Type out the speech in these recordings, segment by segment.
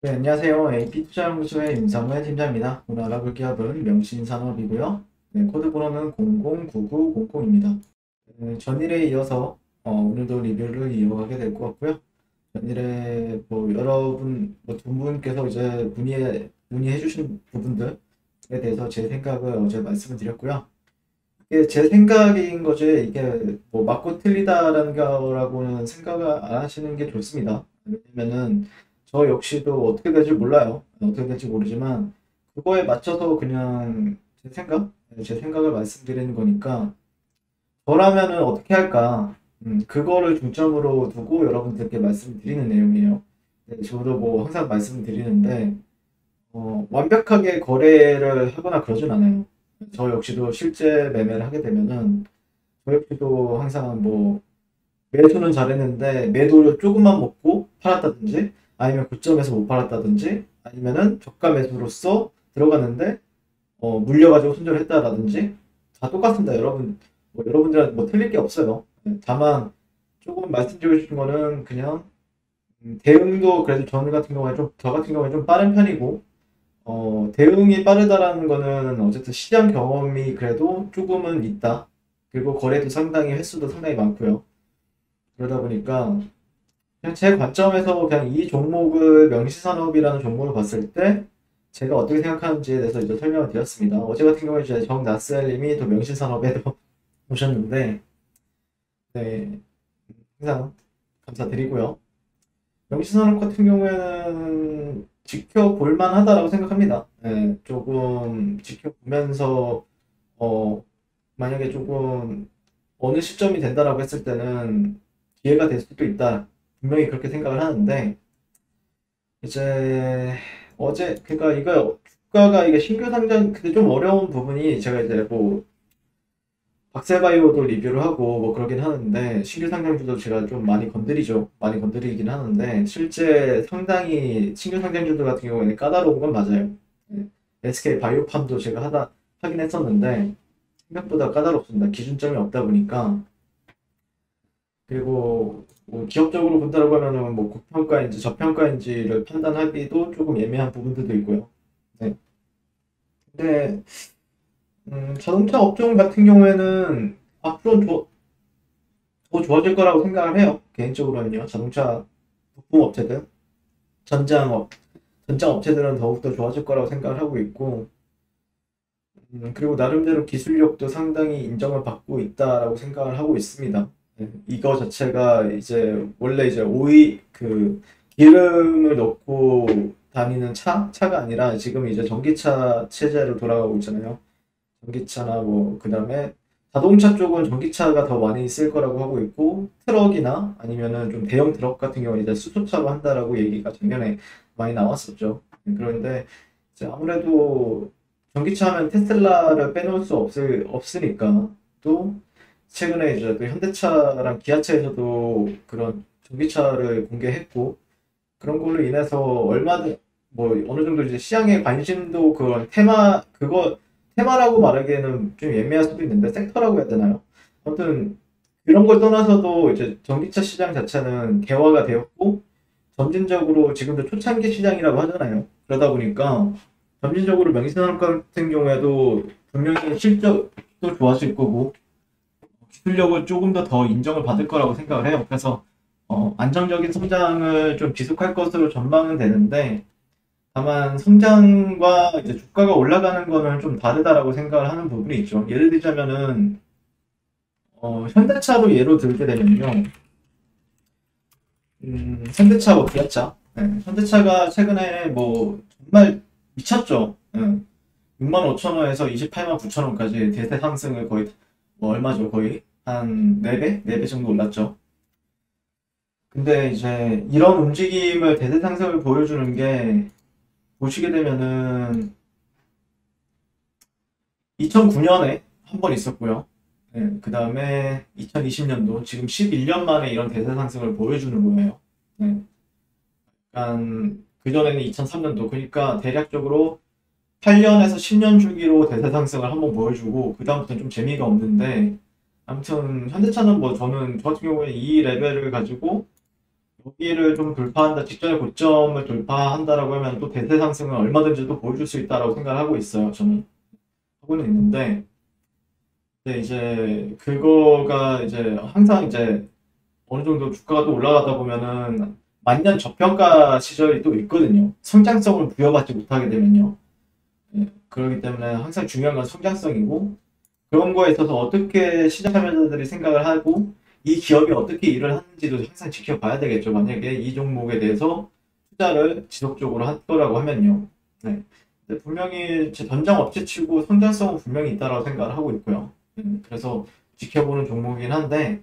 네, 안녕하세요. AP투자연구소의 임성회 팀장입니다. 오늘 알아볼 기업은 명신산업이고요. 네, 코드 번호는 009900입니다. 전일에 이어서 오늘도 리뷰를 이어가게 될 것 같고요. 전일에 뭐 여러분, 두 분께서 이제 문의해 주신 부분들에 대해서 제 생각을 어제 말씀을 드렸고요. 이게 제 생각인 거지, 이게 뭐 맞고 틀리다라는 거라고는 생각을 안 하시는 게 좋습니다. 왜냐면은 저 역시도 어떻게 될지 몰라요. 어떻게 될지 모르지만 그거에 맞춰서 그냥 제 생각을 말씀드리는 거니까 저라면은 어떻게 할까? 그거를 중점으로 두고 여러분들께 말씀드리는 내용이에요. 네, 저도 뭐 항상 말씀드리는데 완벽하게 거래를 하거나 그러진 않아요. 저 역시도 실제 매매를 하게 되면은 저 역시도 항상 뭐 매수는 잘했는데 매도를 조금만 먹고 팔았다든지 아니면 고점에서 못 팔았다든지 아니면은 저가 매수로서 들어갔는데 물려가지고 손절을 했다라든지 다 똑같습니다. 여러분들한테 뭐 틀릴 게 없어요. 다만 조금 말씀드리고 싶은 거는 그냥 대응도 그래도 저 같은 경우에 좀 빠른 편이고 대응이 빠르다라는 거는 어쨌든 시장 경험이 그래도 조금은 있다. 그리고 거래도 상당히 횟수도 상당히 많고요. 그러다 보니까 그냥 제 관점에서 그냥 이 종목을 명시산업이라는 종목을 봤을 때 제가 어떻게 생각하는지에 대해서 이제 설명을 드렸습니다. 어제 같은 경우에 이제 정나스엘님이 또 명시산업에도 오셨는데 네, 항상 감사드리고요. 명시산업 같은 경우에는 지켜볼 만하다라고 생각합니다. 네, 조금 지켜보면서 어, 만약에 조금 어느 시점이 된다라고 했을 때는 기회가 될 수도 있다. 분명히 그렇게 생각을 하는데 이제 그러니까 이거 주가가 이게 신규 상장 근데 좀 어려운 부분이 제가 이제 뭐 박세바이오도 리뷰를 하고 뭐 그러긴 하는데 신규 상장주도 제가 좀 많이 건드리죠. 많이 건드리긴 하는데 실제 상당히 신규 상장주들 같은 경우에는 까다로운 건 맞아요. 네. SK 바이오팜도 제가 하긴 했었는데 생각보다 까다롭습니다. 기준점이 없다 보니까 그리고 뭐 기업적으로 본다고 하면은 뭐 고평가인지 저평가인지를 판단하기도 조금 애매한 부분들도 있고요. 네. 근데 자동차 업종 같은 경우에는 앞으로 더 좋아질 거라고 생각을 해요. 개인적으로는요. 자동차 부품 업체들, 전장업, 전장 업체들은 더욱더 좋아질 거라고 생각을 하고 있고, 그리고 나름대로 기술력도 상당히 인정을 받고 있다라고 생각을 하고 있습니다. 네, 이거 자체가 이제 원래 이제 오일 그 기름을 넣고 다니는 차가 아니라 지금 이제 전기차 체제로 돌아가고 있잖아요. 전기차나 뭐 그다음에 자동차 쪽은 전기차가 더 많이 쓸 거라고 하고 있고 트럭이나 아니면은 좀 대형 트럭 같은 경우는 이제 수소차로 한다라고 얘기가 작년에 많이 나왔었죠. 그런데 이제 아무래도 전기차 하면 테슬라를 빼놓을 수 없으니까 또 최근에 이제 또 현대차랑 기아차에서도 그런 전기차를 공개했고 그런 걸로 인해서 얼마든 뭐 어느 정도 이제 시장의 관심도 그런 테마라고 말하기에는 좀 애매할 수도 있는데 섹터라고 해야 되나요? 아무튼 그런 걸 떠나서도 이제 전기차 시장 자체는 개화가 되었고 점진적으로 지금도 초창기 시장이라고 하잖아요. 그러다 보니까 점진적으로 명시산업 같은 경우에도 분명히 실적도 좋아질 거고 기술력을 조금 더 인정을 받을 거라고 생각을 해요. 그래서 안정적인 성장을 좀 지속할 것으로 전망은 되는데 다만 성장과 이제 주가가 올라가는 거는 좀 다르다라고 생각을 하는 부분이 있죠. 예를 들자면은 현대차로 예로 들게 되면요. 현대차와 기아차. 네, 현대차가 최근에 뭐 정말 미쳤죠. 네, 6만 5천 원에서 28만 9천 원까지 대세 상승을 거의 뭐 얼마죠? 거의 한 4배? 4배 정도 올랐죠. 근데 이제 이런 움직임을 대세 상승을 보여주는 게 보시게 되면은 2009년에 한 번 있었고요. 네, 그 다음에 2020년도 지금 11년 만에 이런 대세 상승을 보여주는 거예요. 네, 약간 그전에는 2003년도 그러니까 대략적으로 8년에서 10년 주기로 대세 상승을 한번 보여주고 그 다음부터는 좀 재미가 없는데 아무튼 현대차는 뭐 저는 저 같은 경우에 이 레벨을 가지고 여기를 좀 돌파한다, 직전의 고점을 돌파한다라고 하면 또 대세 상승은 얼마든지 또 보여줄 수 있다라고 생각을 하고 있어요. 저는 하고는 있는데, 근데 이제 그거가 이제 항상 이제 어느 정도 주가가 또 올라가다 보면은 만년 저평가 시절이 또 있거든요. 성장성을 부여받지 못하게 되면요. 예, 그렇기 때문에 항상 중요한 건 성장성이고, 그런 거에 있어서 어떻게 시장 참여자들이 생각을 하고 이 기업이 어떻게 일을 하는지도 항상 지켜봐야 되겠죠. 만약에 이 종목에 대해서 투자를 지속적으로 할 거라고 하면요. 네. 근데 분명히 제 전장 업체치고 성장성은 분명히 있다고 생각을 하고 있고요. 그래서 지켜보는 종목이긴 한데,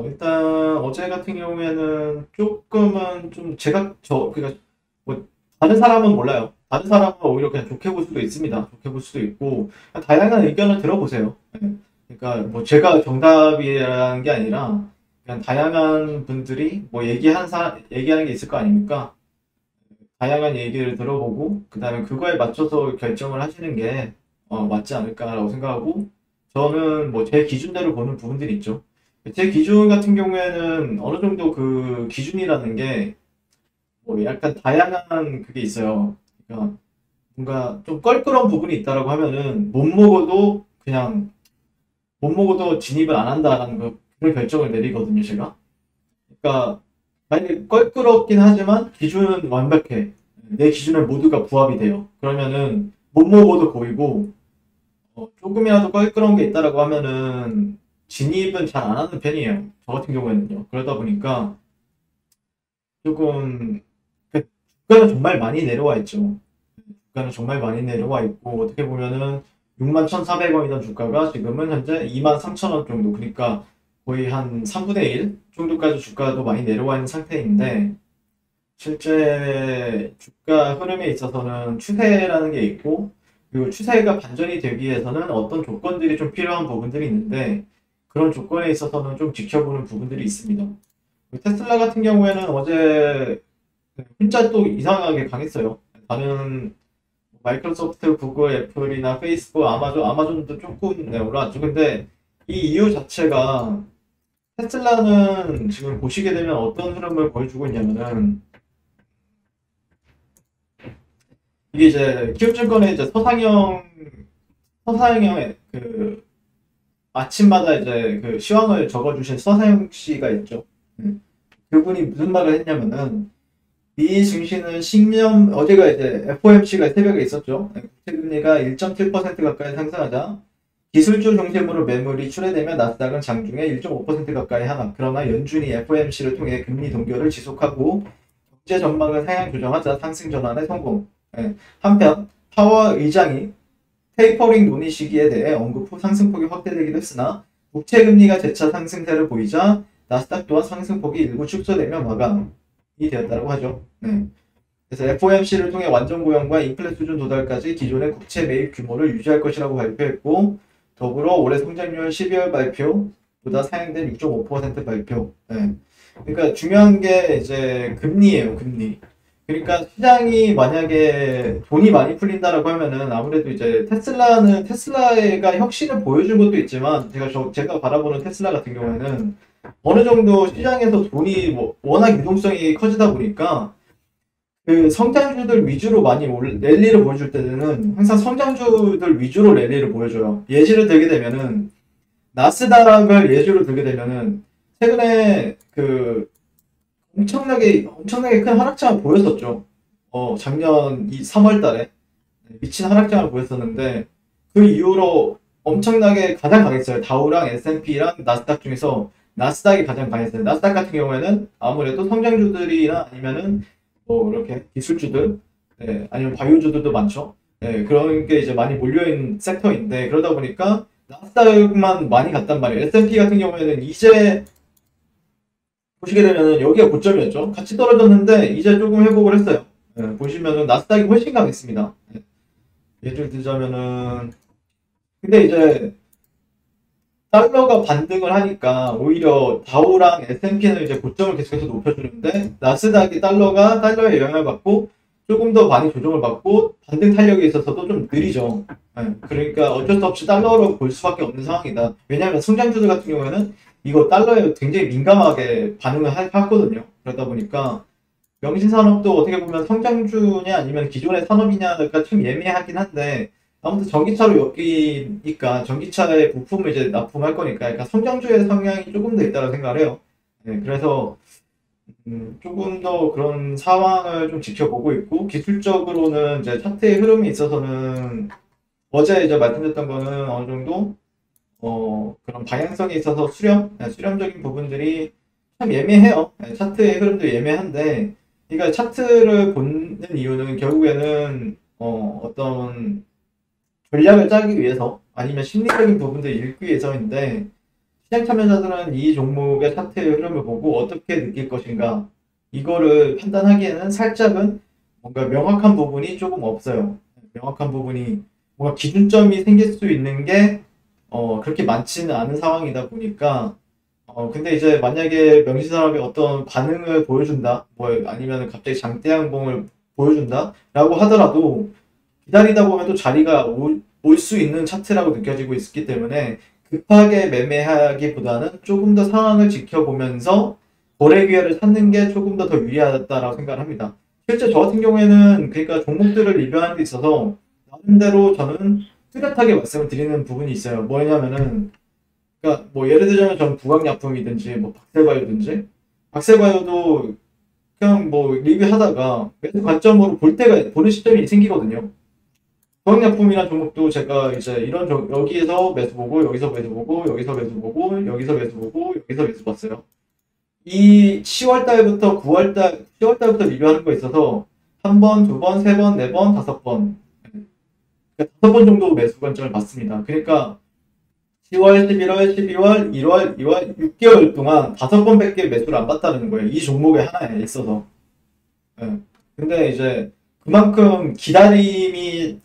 일단 어제 같은 경우에는 조금은 좀 제가 그러니까 뭐 다른 사람은 몰라요. 다른 사람은 오히려 그냥 좋게 볼 수도 있습니다. 좋게 볼 수도 있고 그냥 다양한 의견을 들어보세요. 예. 그러니까 뭐 제가 정답이라는 게 아니라 그냥 다양한 분들이 뭐 얘기하는 게 있을 거 아닙니까? 다양한 얘기를 들어보고 그다음에 그거에 맞춰서 결정을 하시는 게 맞지 않을까라고 생각하고 저는 뭐 제 기준대로 보는 부분들이 있죠. 제 기준 같은 경우에는 어느 정도 그 기준이라는 게 뭐 약간 다양한 그게 있어요. 그러니까 뭔가 좀 껄끄러운 부분이 있다라고 하면은 못 먹어도 진입을 안 한다라는 그런 결정을 내리거든요, 제가. 그러니까 만약에 껄끄럽긴 하지만 기준은 완벽해. 내 기준에 모두가 부합이 돼요. 그러면은 못 먹어도 보이고 조금이라도 껄끄러운 게 있다라고 하면은 진입은 잘 안 하는 편이에요. 저 같은 경우에는요. 그러다 보니까 조금 주가는 정말 많이 내려와 있죠. 주가는 정말 많이 내려와 있고 어떻게 보면은 61,400원이던 주가가 지금은 현재 23,000원 정도, 그러니까 거의 한 3분의 1 정도까지 주가도 많이 내려와 있는 상태인데, 실제 주가 흐름에 있어서는 추세라는 게 있고 그리고 추세가 반전이 되기 위해서는 어떤 조건들이 좀 필요한 부분들이 있는데 그런 조건에 있어서는 좀 지켜보는 부분들이 있습니다. 테슬라 같은 경우에는 어제 혼자 또 이상하게 강했어요. 다른 마이크로소프트, 구글, 애플이나 페이스북, 아마존도 조금 네, 올라왔죠. 근데 이 이유 자체가 테슬라는 지금 보시게 되면 어떤 흐름을 보여주고 있냐면은 이게 이제 키움증권의 이제 서상영의 그 아침마다 이제 그 시황을 적어주신 서상영 씨가 있죠. 그분이 무슨 말을 했냐면은 미 증시는 어제가 이제 FOMC가 새벽에 있었죠. 국채금리가 1.7% 가까이 상승하자 기술주 중심으로 매물이 출회되며 나스닥은 장중에 1.5% 가까이 하락. 그러나 연준이 FOMC를 통해 금리 동결을 지속하고 경제 전망을 상향 조정하자 상승 전환에 성공. 예. 한편 파워 의장이 테이퍼링 논의 시기에 대해 언급 후 상승폭이 확대되기도 했으나 국채금리가 재차 상승세를 보이자 나스닥 또한 상승폭이 일부 축소되며 마감이 되었다고 하죠. 네. 그래서 FOMC를 통해 완전 고용과 인플레 수준 도달까지 기존의 국채 매입 규모를 유지할 것이라고 발표했고 더불어 올해 성장률 12월 발표보다 상향된 6.5% 발표. 네. 그러니까 중요한 게 이제 금리예요, 금리. 그러니까 시장이 만약에 돈이 많이 풀린다라고 하면은 아무래도 이제 테슬라가 혁신을 보여준 것도 있지만 제가 바라보는 테슬라 같은 경우에는 어느 정도 시장에서 돈이 뭐 워낙 유동성이 커지다 보니까 그 성장주들 위주로 많이 랠리를 보여줄 때는 항상 성장주들 위주로 랠리를 보여줘요. 예시를 들게 되면은 나스닥을 예시로 들게 되면은 최근에 그 엄청나게 큰 하락장을 보였었죠. 작년 3월 달에 미친 하락장을 보였었는데 그 이후로 엄청나게 가장 강했어요. 다우랑 S&P랑 나스닥 중에서 나스닥이 가장 강했어요. 나스닥 같은 경우에는 아무래도 성장주들이나 아니면은 뭐 이렇게 기술주들, 네, 아니면 바이오주들도 많죠. 네, 그런 게 이제 많이 몰려있는 섹터인데 그러다 보니까 나스닥만 많이 갔단 말이에요. S&P 같은 경우에는 이제 보시게 되면은 여기가 고점이었죠. 같이 떨어졌는데 이제 조금 회복을 했어요. 네, 보시면은 나스닥이 훨씬 강했습니다. 네, 예를 들자면은 근데 이제 달러가 반등을 하니까 오히려 다우랑 S&P는 이제 고점을 계속해서 높여주는데 나스닥이 달러에 영향을 받고 조금 더 많이 조정을 받고 반등 탄력에 있어서도 좀 느리죠. 네, 그러니까 어쩔 수 없이 달러로 볼 수밖에 없는 상황이다. 왜냐하면 성장주들 같은 경우에는 이거 달러에 굉장히 민감하게 반응을 하거든요. 그러다 보니까 명신산업도 어떻게 보면 성장주냐 아니면 기존의 산업이냐가 좀 예매하긴 한데 아무튼 전기차로 엮이니까 전기차의 부품을 이제 납품할 거니까 약간 성장주의 성향이 조금 더 있다고 생각을 해요. 네, 그래서 조금 더 그런 상황을 좀 지켜보고 있고 기술적으로는 이제 차트의 흐름에 있어서는 어제 이제 말씀드렸던 거는 어느 정도 그런 방향성에 있어서 수렴적인 부분들이 참 예매해요. 네, 차트의 흐름도 예매한데, 그러니까 차트를 보는 이유는 결국에는 어떤 전략을 짜기 위해서 아니면 심리적인 부분들을 읽기 위해서인데, 시장 참여자들은 이 종목의 차트의 흐름을 보고 어떻게 느낄 것인가, 이거를 판단하기에는 살짝은 뭔가 명확한 부분이 조금 없어요. 명확한 부분이 뭔가 기준점이 생길 수 있는 게 그렇게 많지는 않은 상황이다 보니까 근데 이제 만약에 명시산업이 어떤 반응을 보여준다, 뭐 아니면 갑자기 장대양봉을 보여준다라고 하더라도 기다리다 보면 또 자리가 올 수 있는 차트라고 느껴지고 있기 때문에 급하게 매매하기보다는 조금 더 상황을 지켜보면서 거래 기회를 찾는 게 조금 더 유리하다라고 생각을 합니다. 실제 저 같은 경우에는 그러니까 종목들을 리뷰하는 데 있어서 나름대로 저는 뚜렷하게 말씀을 드리는 부분이 있어요. 뭐냐면은 그러니까 뭐 예를 들자면 전 부강약품이든지 뭐 박세바이오도 그냥 뭐 리뷰하다가 매수 관점으로 볼 때가 보는 시점이 생기거든요. 부강약품이란 종목도 제가 이제 여기에서 매수 보고 여기서 매수 보고 여기서 매수 보고 여기서 매수 보고 여기서 매수 봤어요. 이 10월 달부터 10월 달부터 리뷰하는 거에 있어서 한 번, 두 번, 세 번, 네 번, 다섯 번, 그러니까 다섯 번 정도 매수 관점을 봤습니다. 그러니까 10월, 11월, 12월, 1월, 2월, 6개월 동안 다섯 번밖에 매수를 안 봤다는 거예요. 이 종목에 하나에 있어서. 예. 근데 이제 그만큼 기다릴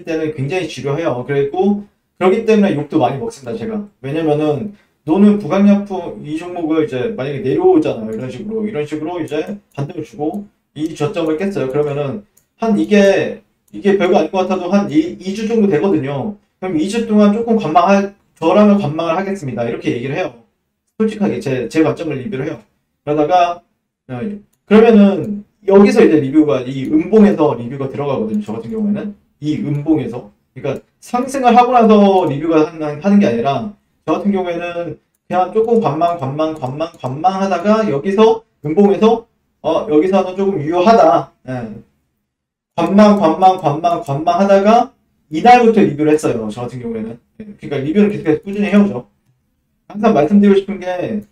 때는 굉장히 지루해요. 그리고 그렇기 때문에 욕도 많이 먹습니다, 제가. 왜냐면은 너는 부강약품 이 종목을 이제 만약에 내려오잖아요. 이런 식으로 이제 반등을 주고 이 저점을 깼어요. 그러면은 한 이게 별거 아닌 것 같아도 한 2주 정도 되거든요. 그럼 2주 동안 조금 저라면 관망을 하겠습니다. 이렇게 얘기를 해요. 솔직하게 제 관점을 리뷰를 해요. 그러다가 어, 그러면은 여기서 이제 이 음봉에서 리뷰가 들어가거든요. 저 같은 경우에는 이 음봉에서 그러니까 상승을 하고 나서 리뷰가 하는 게 아니라 저 같은 경우에는 그냥 조금 관망하다가 여기서 음봉에서 여기서는 조금 유효하다. 예. 관망하다가 이날부터 리뷰를 했어요. 저 같은 경우에는. 예. 그러니까 리뷰는 계속해서 꾸준히 해오죠. 항상 말씀드리고 싶은 게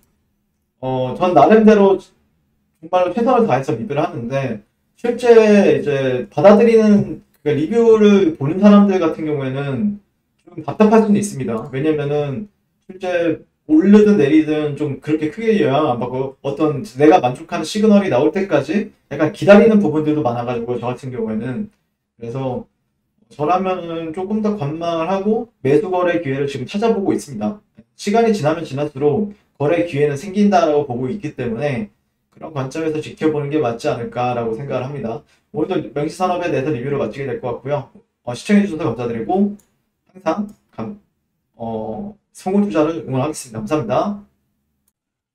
전 나름대로 정말로 최선을 다해서 리뷰를 하는데 실제 이제 받아들이는 그러니까 리뷰를 보는 사람들 같은 경우에는 좀 답답할 수는 있습니다. 왜냐면은 실제 오르든 내리든 좀 그렇게 크게 영향을 안 받고 어떤 내가 만족하는 시그널이 나올 때까지 약간 기다리는 부분들도 많아가지고 저 같은 경우에는 그래서 저라면은 조금 더 관망을 하고 매수 거래 기회를 지금 찾아보고 있습니다. 시간이 지나면 지날수록 거래 기회는 생긴다라고 보고 있기 때문에 그런 관점에서 지켜보는 게 맞지 않을까라고 생각을 합니다. 오늘도 명시산업에 대해서 리뷰를 마치게 될 것 같고요. 시청해주셔서 감사드리고 항상 성공 투자를 응원하겠습니다. 감사합니다.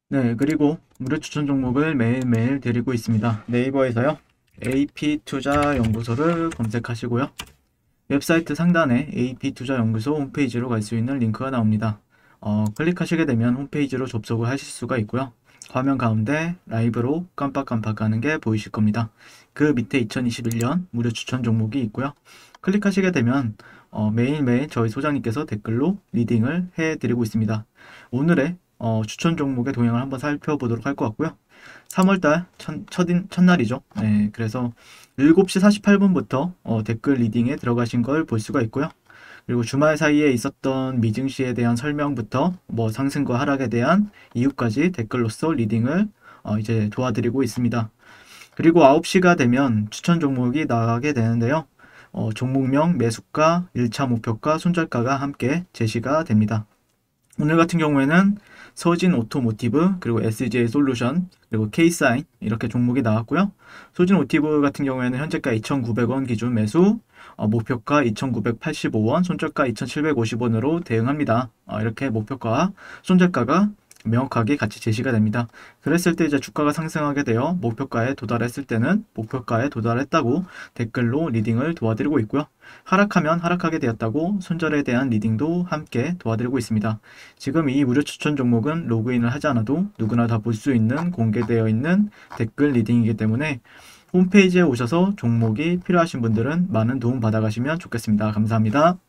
네, 그리고 무료 추천 종목을 매일매일 드리고 있습니다. 네이버에서요. AP투자연구소를 검색하시고요. 웹사이트 상단에 AP투자연구소 홈페이지로 갈 수 있는 링크가 나옵니다. 클릭하시게 되면 홈페이지로 접속을 하실 수가 있고요. 화면 가운데 라이브로 깜빡깜빡하는 게 보이실 겁니다. 그 밑에 2021년 무료 추천 종목이 있고요. 클릭하시게 되면 매일매일 저희 소장님께서 댓글로 리딩을 해드리고 있습니다. 오늘의 추천 종목의 동향을 한번 살펴보도록 할 것 같고요. 3월달 첫날이죠. 네, 그래서 7시 48분부터 댓글 리딩에 들어가신 걸 볼 수가 있고요. 그리고 주말 사이에 있었던 미증시에 대한 설명부터 뭐 상승과 하락에 대한 이유까지 댓글로서 리딩을 이제 도와드리고 있습니다. 그리고 9시가 되면 추천 종목이 나가게 되는데요. 종목명, 매수가, 1차 목표가, 손절가가 함께 제시가 됩니다. 오늘 같은 경우에는 서진 오토모티브, 그리고 SJ 솔루션, 그리고 K사인 이렇게 종목이 나왔고요. 서진 오토모티브 같은 경우에는 현재가 2,900원 기준 매수, 목표가 2,985원, 손절가 2,750원으로 대응합니다. 이렇게 목표가, 손절가가 명확하게 같이 제시가 됩니다. 그랬을 때 이제 주가가 상승하게 되어 목표가에 도달했을 때는 목표가에 도달했다고 댓글로 리딩을 도와드리고 있고요. 하락하면 하락하게 되었다고 손절에 대한 리딩도 함께 도와드리고 있습니다. 지금 이 무료 추천 종목은 로그인을 하지 않아도 누구나 다 볼 수 있는 공개되어 있는 댓글 리딩이기 때문에 홈페이지에 오셔서 종목이 필요하신 분들은 많은 도움 받아가시면 좋겠습니다. 감사합니다.